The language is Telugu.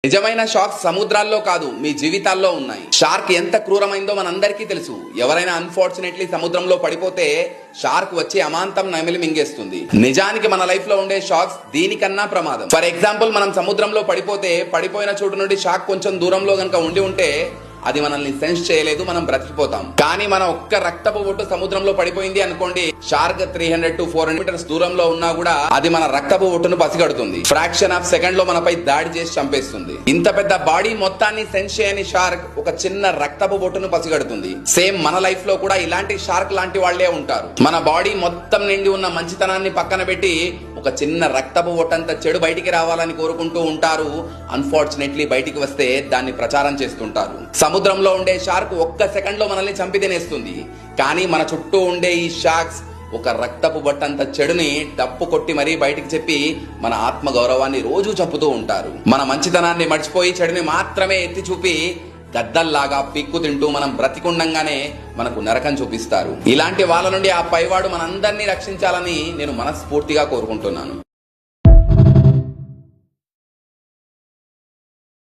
నిజమైన షార్క్స్ సముద్రాల్లో కాదు, మీ జీవితాల్లో ఉన్నాయి. షార్క్ ఎంత క్రూరమైందో మనందరికీ తెలుసు. ఎవరైనా అన్ఫార్చునేట్లీ సముద్రంలో పడిపోతే షార్క్ వచ్చి అమాంతం నమిలి మింగేస్తుంది. నిజానికి మన లైఫ్ లో ఉండే షార్క్స్ దీనికన్నా ప్రమాదం. ఫర్ ఎగ్జాంపుల్, మనం సముద్రంలో పడిపోతే పడిపోయిన చోటు నుండి షార్క్ కొంచెం దూరంలో గనక ఉంటే అది మనల్ని సెన్స్ చేయలేదు, మనం బ్రతికిపోతాం. కానీ మన ఒక్క రక్తపు బొట్టు సముద్రంలో పడిపోయింది అనుకోండి, షార్క్ 300 to 400 మీటర్స్ దూరంలో ఉన్నా కూడా అది మన రక్తపు బొట్టును పసిగడుతుంది. ఫ్రాక్షన్ ఆఫ్ సెకండ్ లో మనపై దాడి చేసి చంపేస్తుంది. ఇంత పెద్ద బాడీ మొత్తాన్ని సెన్స్ చేయని షార్క్ ఒక చిన్న రక్తపు బొట్టును పసిగడుతుంది. సేమ్ మన లైఫ్ లో కూడా ఇలాంటి షార్క్ లాంటి వాళ్లే ఉంటారు. మన బాడీ మొత్తం నిండి ఉన్న మంచితనాన్ని పక్కన పెట్టి ఒక చిన్న రక్తపు బొట్టంత చెడు బయటికి రావాలని కోరుకుంటూ ఉంటారు. అన్ఫార్చునేట్లీ బయటికి వస్తే దాన్ని ప్రచారం చేస్తుంటారు. సముద్రంలో ఉండే షార్క్ ఒక్క సెకండ్ లో మనల్ని చంపి తినేస్తుంది. కానీ మన చుట్టూ ఉండే ఈ షార్క్స్ ఒక రక్తపు బొట్టంత చెడుని డప్పు కొట్టి మరీ బయటికి చెప్పి మన ఆత్మ గౌరవాన్ని రోజు చంపుతూ ఉంటారు. మన మంచితనాన్ని మర్చిపోయి చెడుని మాత్రమే ఎత్తి చూపి గద్దల్లాగా పిక్కు తింటూ మనం బ్రతికుండంగానే మనకు నరకం చూపిస్తారు. ఇలాంటి వాళ్ళ నుండి ఆ పైవాడు మనందరినీ రక్షించాలని నేను మనస్ఫూర్తిగా కోరుకుంటున్నాను.